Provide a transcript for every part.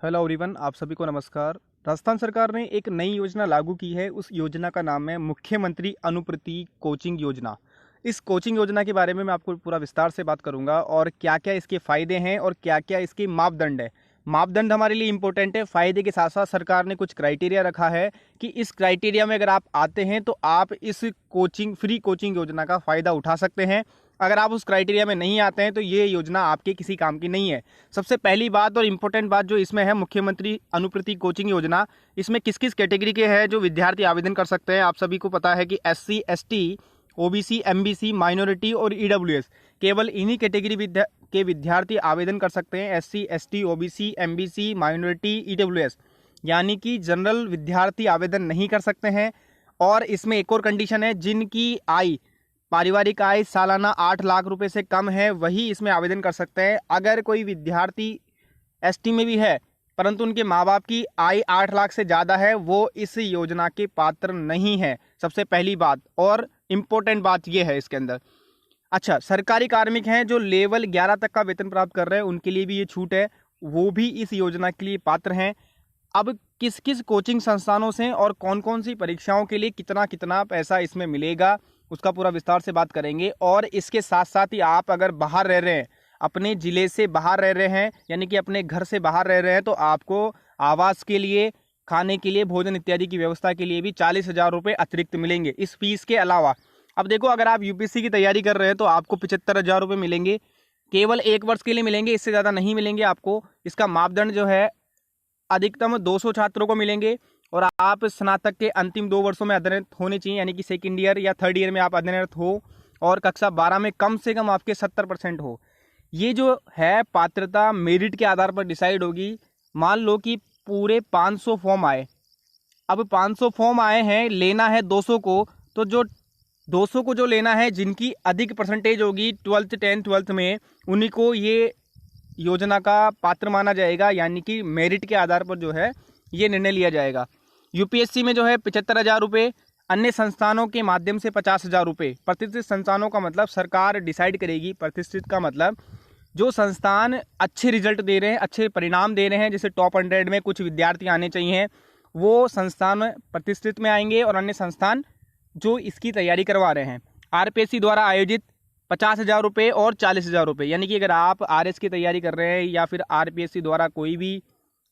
Hello everyone, आप सभी को नमस्कार। राजस्थान सरकार ने एक नई योजना लागू की है। उस योजना का नाम है मुख्यमंत्री अनुप्रति कोचिंग योजना। इस कोचिंग योजना के बारे में मैं आपको पूरा विस्तार से बात करूंगा और क्या क्या इसके फ़ायदे हैं और क्या क्या इसके मापदंड है। मापदंड हमारे लिए इंपॉर्टेंट है। फ़ायदे के साथ साथ सरकार ने कुछ क्राइटेरिया रखा है कि इस क्राइटेरिया में अगर आप आते हैं तो आप इस फ्री कोचिंग योजना का फ़ायदा उठा सकते हैं। अगर आप उस क्राइटेरिया में नहीं आते हैं तो ये योजना आपके किसी काम की नहीं है। सबसे पहली बात और इम्पोर्टेंट बात जो इसमें है, मुख्यमंत्री अनुप्रति कोचिंग योजना, इसमें किस किस कैटेगरी के हैं जो विद्यार्थी आवेदन कर सकते हैं। आप सभी को पता है कि SC ST OBC MBC minority और EWS केवल इन्हीं कैटेगरी के विद्यार्थी आवेदन कर सकते हैं। SC ST OBC MBC minority EWS यानी कि जनरल विद्यार्थी आवेदन नहीं कर सकते हैं। और इसमें एक और कंडीशन है, जिनकी आय पारिवारिक आय सालाना 8 लाख रुपए से कम है वही इसमें आवेदन कर सकते हैं। अगर कोई विद्यार्थी ST में भी है परंतु उनके माँ बाप की आय 8 लाख से ज़्यादा है, वो इस योजना के पात्र नहीं है। सबसे पहली बात और इम्पोर्टेंट बात ये है इसके अंदर। अच्छा, सरकारी कार्मिक हैं जो लेवल 11 तक का वेतन प्राप्त कर रहे हैं, उनके लिए भी ये छूट है, वो भी इस योजना के लिए पात्र हैं। अब किस किस कोचिंग संस्थानों से और कौन कौन सी परीक्षाओं के लिए कितना कितना पैसा इसमें मिलेगा उसका पूरा विस्तार से बात करेंगे। और इसके साथ साथ ही आप अगर बाहर रह रहे हैं, अपने ज़िले से बाहर रह रहे हैं, यानी कि अपने घर से बाहर रह रहे हैं, तो आपको आवास के लिए, खाने के लिए, भोजन इत्यादि की व्यवस्था के लिए भी 40,000 रुपये अतिरिक्त मिलेंगे इस फीस के अलावा। अब देखो, अगर आप UPSC की तैयारी कर रहे हैं तो आपको 75,000 रुपये मिलेंगे, केवल 1 वर्ष के लिए मिलेंगे, इससे ज़्यादा नहीं मिलेंगे आपको। इसका मापदंड जो है अधिकतम 200 छात्रों को मिलेंगे और आप स्नातक के अंतिम 2 वर्षों में अध्ययनरत होने चाहिए, यानी कि सेकंड ईयर या थर्ड ईयर में आप अध्ययनरत हो और कक्षा 12 में कम से कम आपके 70% हो। ये जो है पात्रता मेरिट के आधार पर डिसाइड होगी। मान लो कि पूरे 500 फॉर्म आए, अब 500 फॉर्म आए हैं, लेना है 200 को, तो जो 200 को जो लेना है, जिनकी अधिक परसेंटेज होगी 12th 10th 12th में, उन्हीं को ये योजना का पात्र माना जाएगा, यानी कि मेरिट के आधार पर जो है ये निर्णय लिया जाएगा। UPSC में जो है 75,000 रुपये, अन्य संस्थानों के माध्यम से 50,000 रुपये। प्रतिष्ठित संस्थानों का मतलब सरकार डिसाइड करेगी। प्रतिष्ठित का मतलब जो संस्थान अच्छे रिजल्ट दे रहे हैं, अच्छे परिणाम दे रहे हैं, जैसे टॉप 100 में कुछ विद्यार्थी आने चाहिए, वो संस्थान प्रतिष्ठित में आएंगे और अन्य संस्थान जो इसकी तैयारी करवा रहे हैं। RPSC द्वारा आयोजित 50,000 रुपये और 40,000 रुपये, यानी कि अगर आप RS की तैयारी कर रहे हैं या फिर RPSC द्वारा कोई भी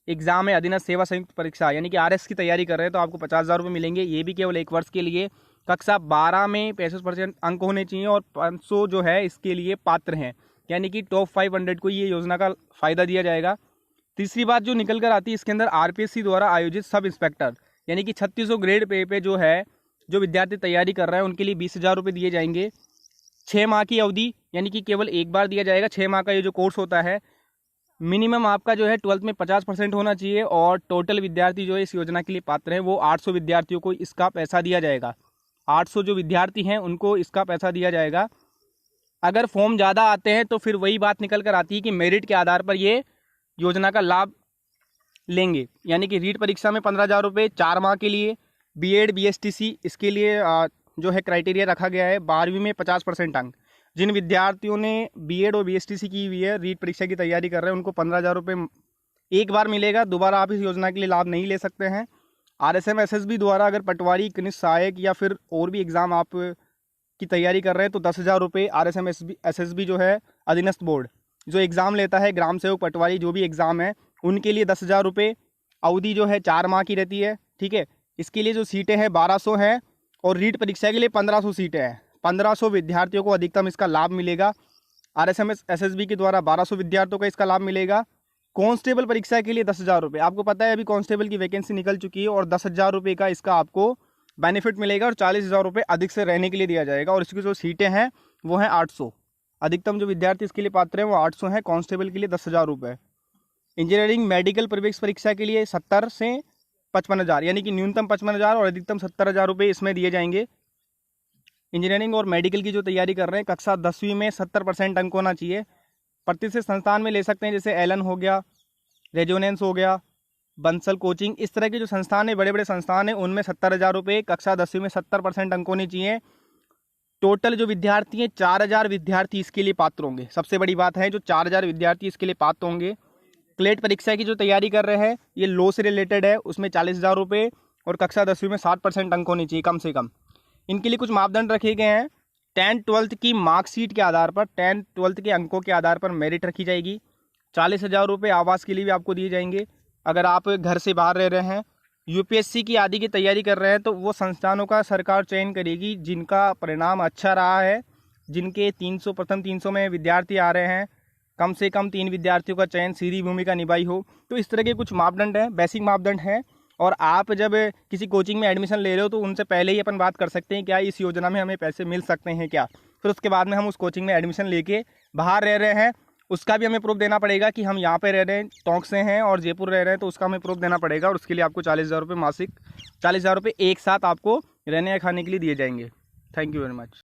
एग्जाम है, अधीनस्थ सेवा संयुक्त परीक्षा यानी कि RS की तैयारी कर रहे हैं, तो आपको 50,000 रुपये मिलेंगे। ये भी केवल 1 वर्ष के लिए। कक्षा 12 में 65% अंक होने चाहिए और 500 जो है इसके लिए पात्र हैं, यानी कि टॉप 500 को ये योजना का फ़ायदा दिया जाएगा। तीसरी बात जो निकल कर आती है इसके अंदर, RPSC द्वारा आयोजित सब इंस्पेक्टर, यानी कि 3600 ग्रेड पे जो है, जो विद्यार्थी तैयारी कर रहे हैं उनके लिए 20,000 रुपये दिए जाएंगे। 6 माह की अवधि, यानी कि केवल एक बार दिया जाएगा। 6 माह का ये जो कोर्स होता है, मिनिमम आपका जो है 12th में 50% होना चाहिए और टोटल विद्यार्थी जो है इस योजना के लिए पात्र हैं वो 800 विद्यार्थियों को इसका पैसा दिया जाएगा। 800 जो विद्यार्थी हैं उनको इसका पैसा दिया जाएगा। अगर फॉर्म ज़्यादा आते हैं तो फिर वही बात निकल कर आती है कि मेरिट के आधार पर ये योजना का लाभ लेंगे, यानी कि रीट परीक्षा में 15,000 रुपये 4 माह के लिए। BEd BSTC इसके लिए जो है क्राइटेरिया रखा गया है 12वीं में 50% अंक। जिन विद्यार्थियों ने BEd और BSTC की हुई है, रीट परीक्षा की तैयारी कर रहे हैं, उनको 15,000 रुपये एक बार मिलेगा। दोबारा आप इस योजना के लिए लाभ नहीं ले सकते हैं। RSM SSB द्वारा अगर पटवारी, कनिष्ठ सहायक या फिर और भी एग्ज़ाम आप की तैयारी कर रहे हैं तो 10,000 रुपये। RSM SSB जो है अधीनस्थ बोर्ड जो एग्ज़ाम लेता है, ग्राम सेवक, पटवारी जो भी एग्ज़ाम है, उनके लिए 10,000 रुपये। अवधि जो है 4 माह की रहती है, ठीक है। इसके लिए जो सीटें हैं 1200 हैं और रीट परीक्षा के लिए 1500 सीटें हैं। 1500 विद्यार्थियों को अधिकतम इसका लाभ मिलेगा। RSM SSB के द्वारा 1200 विद्यार्थियों को इसका लाभ मिलेगा। कांस्टेबल परीक्षा के लिए 10,000 रुपये। आपको पता है अभी कांस्टेबल की वैकेंसी निकल चुकी है और 10,000 रुपये का इसका आपको बेनिफिट मिलेगा और 40,000 रुपये अधिक से रहने के लिए दिया जाएगा। और इसकी जो सीटें हैं वो हैं 800। अधिकतम जो विद्यार्थी इसके लिए पात्र हैं वो 800 हैं। कांस्टेबल के लिए 10,000 रुपये। इंजीनियरिंग मेडिकल प्रवेश परीक्षा के लिए 70 से 55,000, यानी कि न्यूनतम 55,000 और अधिकतम 70,000 रुपये इसमें दिए जाएंगे। इंजीनियरिंग और मेडिकल की जो तैयारी कर रहे हैं, कक्षा 10वीं में 70% अंक होना चाहिए। प्रतिष्ठित संस्थान में ले सकते हैं, जैसे एलन हो गया, रेजोनेंस हो गया, बंसल कोचिंग, इस तरह के जो संस्थान है, बड़े बड़े संस्थान हैं, उनमें 70,000 रुपये। कक्षा 10वीं में 70% अंक होने चाहिए। टोटल जो विद्यार्थी हैं 4,000 विद्यार्थी इसके लिए पात्र होंगे। सबसे बड़ी बात है जो 4,000 विद्यार्थी इसके लिए पात्र होंगे। क्लेट परीक्षा की जो तैयारी कर रहे हैं ये लॉ से रिलेटेड है, उसमें 40,000 रुपये और कक्षा 10वीं में 60% अंक होने चाहिए कम से कम। इनके लिए कुछ मापदंड रखे गए हैं। 10th-12th की मार्कशीट के आधार पर, 10th-12th के अंकों के आधार पर मेरिट रखी जाएगी। 40,000 रुपये आवास के लिए भी आपको दिए जाएंगे अगर आप घर से बाहर रह रहे हैं। यूपीएससी की आदि की तैयारी कर रहे हैं तो वो संस्थानों का सरकार चयन करेगी जिनका परिणाम अच्छा रहा है, जिनके 300 प्रथम 300 में विद्यार्थी आ रहे हैं, कम से कम 3 विद्यार्थियों का चयन सीधी भूमिका निभाई हो। तो इस तरह के कुछ मापदंड हैं, बेसिक मापदंड हैं। और आप जब किसी कोचिंग में एडमिशन ले रहे हो तो उनसे पहले ही अपन बात कर सकते हैं क्या इस योजना में हमें पैसे मिल सकते हैं क्या। फिर उसके बाद में हम उस कोचिंग में एडमिशन लेके बाहर रह रहे हैं उसका भी हमें प्रूफ देना पड़ेगा कि हम यहाँ पे रह रहे हैं, टोंक से हैं और जयपुर रह रहे हैं, तो उसका हमें प्रूफ देना पड़ेगा। और उसके लिए आपको 40,000 रुपये मासिक, 40,000 रुपये एक साथ आपको रहने या खाने के लिए दिए जाएंगे। Thank you very much.